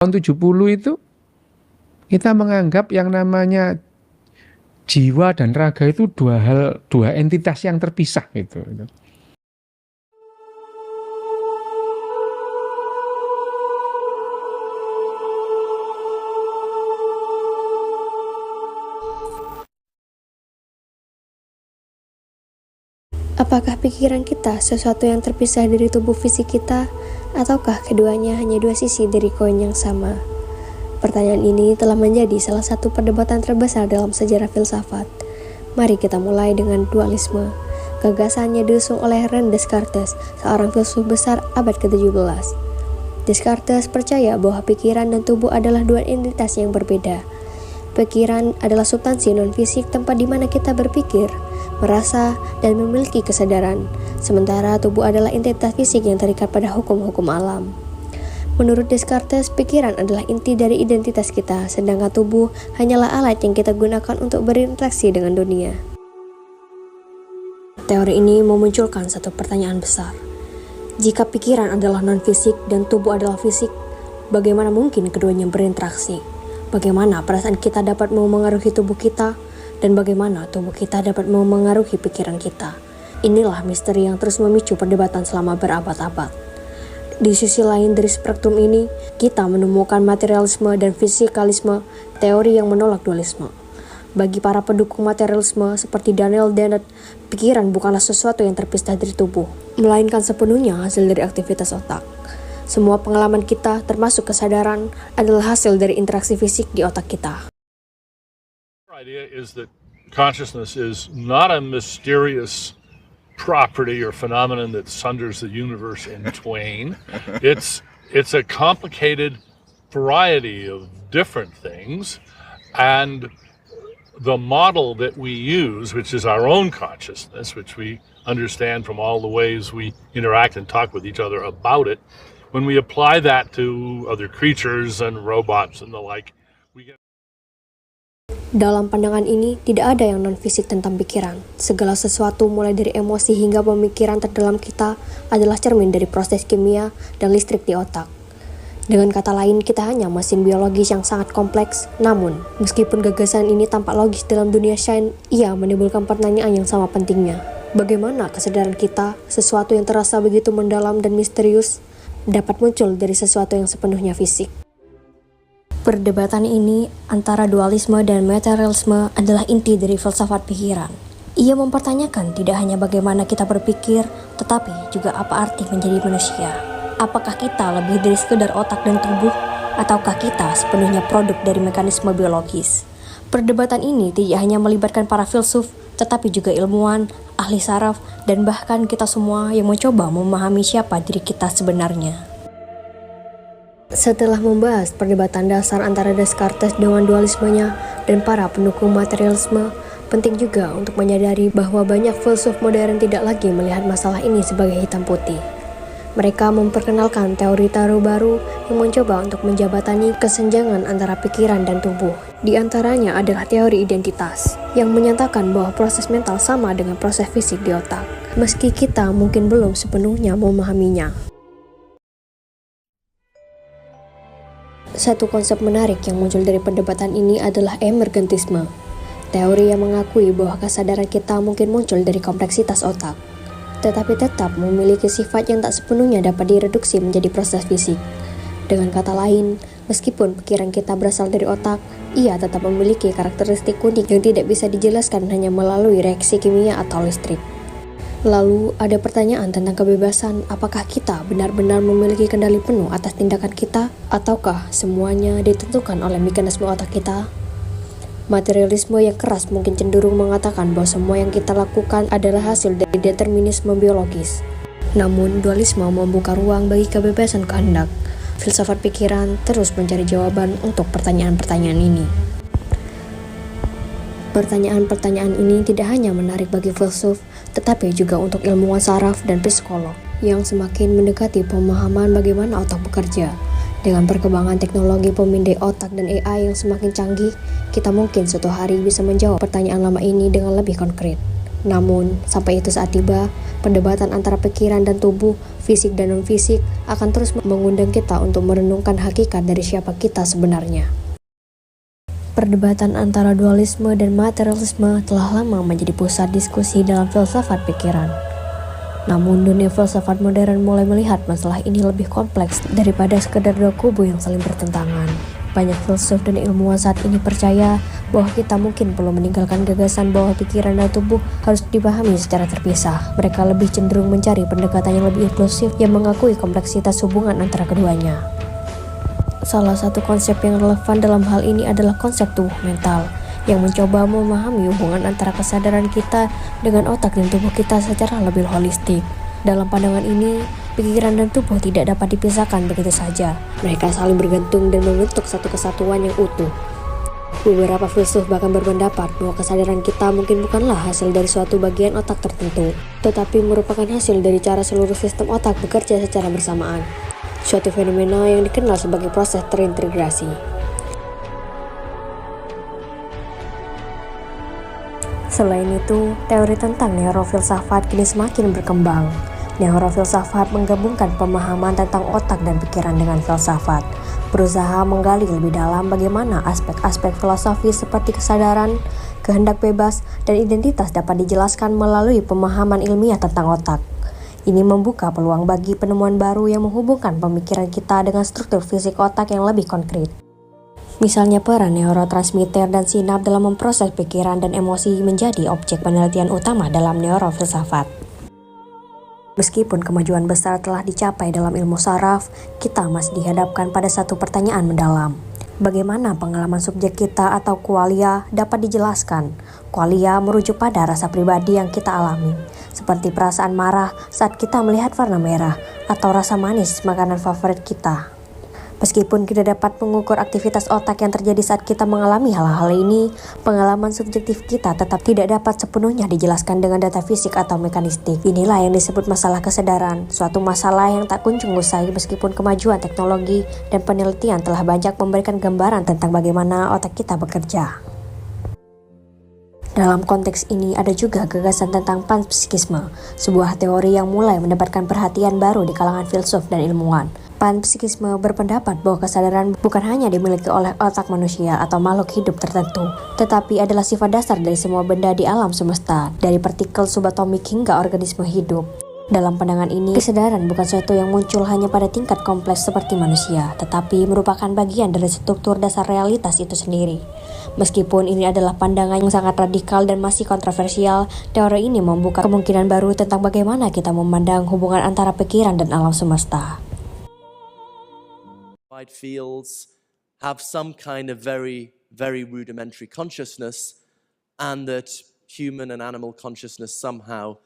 tahun 70 itu kita menganggap yang namanya jiwa dan raga itu dua entitas yang terpisah gitu. Apakah pikiran kita sesuatu yang terpisah dari tubuh fisik kita, ataukah keduanya hanya dua sisi dari koin yang sama? Pertanyaan ini telah menjadi salah satu perdebatan terbesar dalam sejarah filsafat. Mari kita mulai dengan dualisme. Gagasannya diusung oleh René Descartes, seorang filsuf besar abad ke-17. Descartes percaya bahwa pikiran dan tubuh adalah dua entitas yang berbeda. Pikiran adalah substansi non-fisik tempat di mana kita berpikir, merasa, dan memiliki kesadaran, sementara tubuh adalah entitas fisik yang terikat pada hukum-hukum alam. Menurut Descartes, pikiran adalah inti dari identitas kita, sedangkan tubuh hanyalah alat yang kita gunakan untuk berinteraksi dengan dunia. Teori ini memunculkan satu pertanyaan besar. Jika pikiran adalah non-fisik dan tubuh adalah fisik, bagaimana mungkin keduanya berinteraksi? Bagaimana perasaan kita dapat memengaruhi tubuh kita? Dan bagaimana tubuh kita dapat memengaruhi pikiran kita? Inilah misteri yang terus memicu perdebatan selama berabad-abad. Di sisi lain dari spektrum ini, kita menemukan materialisme dan fisikalisme, teori yang menolak dualisme. Bagi para pendukung materialisme seperti Daniel Dennett, pikiran bukanlah sesuatu yang terpisah dari tubuh, melainkan sepenuhnya hasil dari aktivitas otak. Semua pengalaman kita, termasuk kesadaran, adalah hasil dari interaksi fisik di otak kita. Idea is that consciousness is not a mysterious property or phenomenon that sunders the universe in twain. It's a complicated variety of different things, and the model that we use, which is our own consciousness, which we understand from all the ways we interact and talk with each other about it, when we apply that to other creatures and robots and the like, we get. Dalam pandangan ini, tidak ada yang non-fisik tentang pikiran. Segala sesuatu mulai dari emosi hingga pemikiran terdalam kita adalah cermin dari proses kimia dan listrik di otak. Dengan kata lain, kita hanya mesin biologis yang sangat kompleks. Namun, meskipun gagasan ini tampak logis dalam dunia sains, ia menimbulkan pertanyaan yang sama pentingnya. Bagaimana kesadaran kita, sesuatu yang terasa begitu mendalam dan misterius, dapat muncul dari sesuatu yang sepenuhnya fisik? Perdebatan ini antara dualisme dan materialisme adalah inti dari filsafat pikiran. Ia mempertanyakan tidak hanya bagaimana kita berpikir, tetapi juga apa arti menjadi manusia. Apakah kita lebih dari sekedar otak dan tubuh, ataukah kita sepenuhnya produk dari mekanisme biologis? Perdebatan ini tidak hanya melibatkan para filsuf, tetapi juga ilmuwan, ahli saraf, dan bahkan kita semua yang mencoba memahami siapa diri kita sebenarnya. Setelah membahas perdebatan dasar antara Descartes dengan dualismenya dan para pendukung materialisme, penting juga untuk menyadari bahwa banyak filsuf modern tidak lagi melihat masalah ini sebagai hitam putih. Mereka memperkenalkan teori baru yang mencoba untuk menjabatani kesenjangan antara pikiran dan tubuh. Di antaranya adalah teori identitas, yang menyatakan bahwa proses mental sama dengan proses fisik di otak, meski kita mungkin belum sepenuhnya memahaminya. Satu konsep menarik yang muncul dari perdebatan ini adalah emergentisme, teori yang mengakui bahwa kesadaran kita mungkin muncul dari kompleksitas otak, tetapi tetap memiliki sifat yang tak sepenuhnya dapat direduksi menjadi proses fisik. Dengan kata lain, meskipun pikiran kita berasal dari otak, ia tetap memiliki karakteristik unik yang tidak bisa dijelaskan hanya melalui reaksi kimia atau listrik. Lalu, ada pertanyaan tentang kebebasan, apakah kita benar-benar memiliki kendali penuh atas tindakan kita, ataukah semuanya ditentukan oleh mekanisme otak kita? Materialisme yang keras mungkin cenderung mengatakan bahwa semua yang kita lakukan adalah hasil dari determinisme biologis. Namun, dualisme membuka ruang bagi kebebasan kehendak. Filsafat pikiran terus mencari jawaban untuk pertanyaan-pertanyaan ini. Pertanyaan-pertanyaan ini tidak hanya menarik bagi filsuf, tetapi juga untuk ilmuwan saraf dan psikolog yang semakin mendekati pemahaman bagaimana otak bekerja. Dengan perkembangan teknologi pemindai otak dan AI yang semakin canggih, kita mungkin suatu hari bisa menjawab pertanyaan lama ini dengan lebih konkret. Namun, sampai itu saat tiba, perdebatan antara pikiran dan tubuh, fisik dan non-fisik akan terus mengundang kita untuk merenungkan hakikat dari siapa kita sebenarnya. Perdebatan antara dualisme dan materialisme telah lama menjadi pusat diskusi dalam filsafat pikiran. Namun, dunia filsafat modern mulai melihat masalah ini lebih kompleks daripada sekedar dua kubu yang saling bertentangan. Banyak filsuf dan ilmuwan saat ini percaya bahwa kita mungkin perlu meninggalkan gagasan bahwa pikiran dan tubuh harus dipahami secara terpisah. Mereka lebih cenderung mencari pendekatan yang lebih inklusif yang mengakui kompleksitas hubungan antara keduanya. Salah satu konsep yang relevan dalam hal ini adalah konsep tubuh mental, yang mencoba memahami hubungan antara kesadaran kita dengan otak dan tubuh kita secara lebih holistik. Dalam pandangan ini, pikiran dan tubuh tidak dapat dipisahkan begitu saja. Mereka saling bergantung dan membentuk satu kesatuan yang utuh. Beberapa filsuf bahkan berpendapat bahwa kesadaran kita mungkin bukanlah hasil dari suatu bagian otak tertentu, tetapi merupakan hasil dari cara seluruh sistem otak bekerja secara bersamaan. Suatu fenomena yang dikenal sebagai proses terintegrasi. Selain itu, teori tentang neurofilsafat kini semakin berkembang. Neurofilsafat menggabungkan pemahaman tentang otak dan pikiran dengan filsafat, berusaha menggali lebih dalam bagaimana aspek-aspek filosofis seperti kesadaran, kehendak bebas, dan identitas dapat dijelaskan melalui pemahaman ilmiah tentang otak. Ini membuka peluang bagi penemuan baru yang menghubungkan pemikiran kita dengan struktur fisik otak yang lebih konkret. Misalnya peran neurotransmitter dan sinap dalam memproses pikiran dan emosi menjadi objek penelitian utama dalam neurofilsafat. Meskipun kemajuan besar telah dicapai dalam ilmu saraf, kita masih dihadapkan pada satu pertanyaan mendalam. Bagaimana pengalaman subjek kita atau qualia dapat dijelaskan? Qualia merujuk pada rasa pribadi yang kita alami, seperti perasaan marah saat kita melihat warna merah, atau rasa manis makanan favorit kita. Meskipun kita dapat mengukur aktivitas otak yang terjadi saat kita mengalami hal-hal ini, pengalaman subjektif kita tetap tidak dapat sepenuhnya dijelaskan dengan data fisik atau mekanistik. Inilah yang disebut masalah kesadaran, suatu masalah yang tak kunjung usai meskipun kemajuan teknologi dan penelitian telah banyak memberikan gambaran tentang bagaimana otak kita bekerja. Dalam konteks ini ada juga gagasan tentang panpsikisme, sebuah teori yang mulai mendapatkan perhatian baru di kalangan filsuf dan ilmuwan. Panpsikisme berpendapat bahwa kesadaran bukan hanya dimiliki oleh otak manusia atau makhluk hidup tertentu, tetapi adalah sifat dasar dari semua benda di alam semesta, dari partikel subatomik hingga organisme hidup. Dalam pandangan ini, kesadaran bukan sesuatu yang muncul hanya pada tingkat kompleks seperti manusia, tetapi merupakan bagian dari struktur dasar realitas itu sendiri. Meskipun ini adalah pandangan yang sangat radikal dan masih kontroversial, teori ini membuka kemungkinan baru tentang bagaimana kita memandang hubungan antara pikiran dan alam semesta. Fields have some kind of very, very rudimentary consciousness, and that human and animal consciousness somehow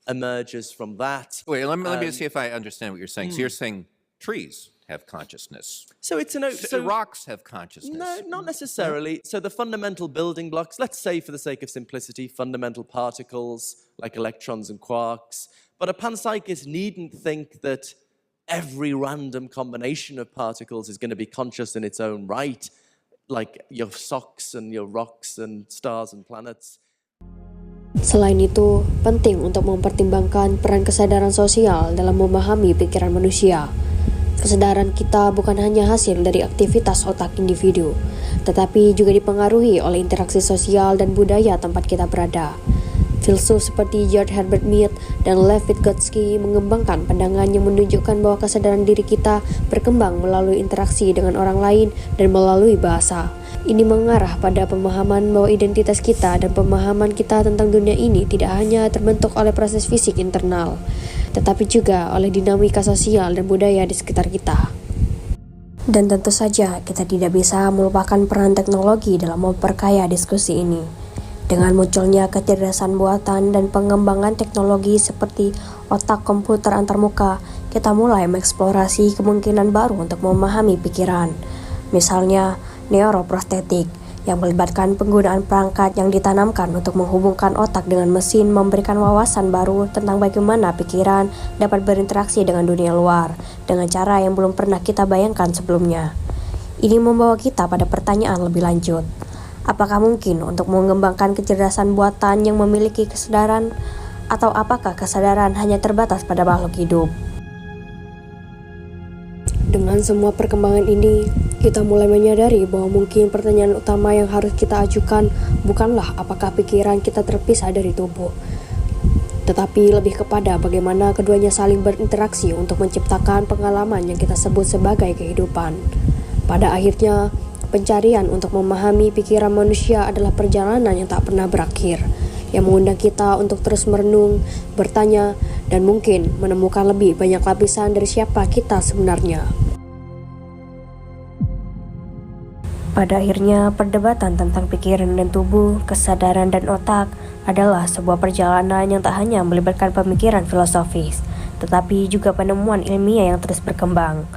emerges from that. Wait, let me see if I understand what you're saying. So you're saying trees have consciousness. So it's rocks have consciousness. No, not necessarily. So the fundamental building blocks, let's say for the sake of simplicity, fundamental particles like electrons and quarks. But a panpsychist needn't think that every random combination of particles is going to be conscious in its own right, like your socks and your rocks and stars and planets. Selain itu, penting untuk mempertimbangkan peran kesadaran sosial dalam memahami pikiran manusia. Kesadaran kita bukan hanya hasil dari aktivitas otak individu, tetapi juga dipengaruhi oleh interaksi sosial dan budaya tempat kita berada. Filsuf seperti George Herbert Mead dan Lev Vygotsky mengembangkan pandangan yang menunjukkan bahwa kesadaran diri kita berkembang melalui interaksi dengan orang lain dan melalui bahasa. Ini mengarah pada pemahaman bahwa identitas kita dan pemahaman kita tentang dunia ini tidak hanya terbentuk oleh proses fisik internal, tetapi juga oleh dinamika sosial dan budaya di sekitar kita. Dan tentu saja kita tidak bisa melupakan peran teknologi dalam memperkaya diskusi ini. Dengan munculnya kecerdasan buatan dan pengembangan teknologi seperti otak komputer antarmuka, kita mulai mengeksplorasi kemungkinan baru untuk memahami pikiran. Misalnya, neuroprostetik, yang melibatkan penggunaan perangkat yang ditanamkan untuk menghubungkan otak dengan mesin memberikan wawasan baru tentang bagaimana pikiran dapat berinteraksi dengan dunia luar, dengan cara yang belum pernah kita bayangkan sebelumnya. Ini membawa kita pada pertanyaan lebih lanjut. Apakah mungkin untuk mengembangkan kecerdasan buatan yang memiliki kesadaran, atau apakah kesadaran hanya terbatas pada makhluk hidup? Dengan semua perkembangan ini, kita mulai menyadari bahwa mungkin pertanyaan utama yang harus kita ajukan bukanlah apakah pikiran kita terpisah dari tubuh, tetapi lebih kepada bagaimana keduanya saling berinteraksi untuk menciptakan pengalaman yang kita sebut sebagai kehidupan. Pada akhirnya, pencarian untuk memahami pikiran manusia adalah perjalanan yang tak pernah berakhir, yang mengundang kita untuk terus merenung, bertanya, dan mungkin menemukan lebih banyak lapisan dari siapa kita sebenarnya. Pada akhirnya, perdebatan tentang pikiran dan tubuh, kesadaran dan otak adalah sebuah perjalanan yang tak hanya melibatkan pemikiran filosofis, tetapi juga penemuan ilmiah yang terus berkembang.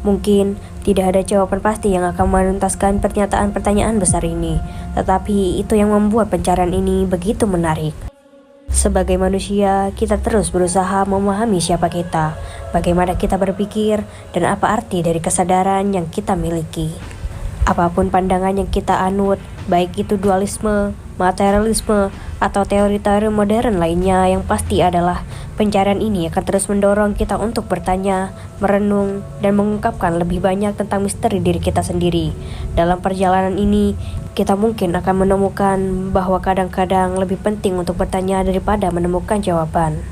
Mungkin tidak ada jawaban pasti yang akan menuntaskan pertanyaan besar ini, tetapi itu yang membuat pencarian ini begitu menarik. Sebagai manusia, kita terus berusaha memahami siapa kita, bagaimana kita berpikir, dan apa arti dari kesadaran yang kita miliki. Apapun pandangan yang kita anut, baik itu dualisme, materialisme, atau teori-teori modern lainnya, yang pasti adalah pencarian ini akan terus mendorong kita untuk bertanya, merenung, dan mengungkapkan lebih banyak tentang misteri diri kita sendiri. Dalam perjalanan ini, kita mungkin akan menemukan bahwa kadang-kadang lebih penting untuk bertanya daripada menemukan jawaban.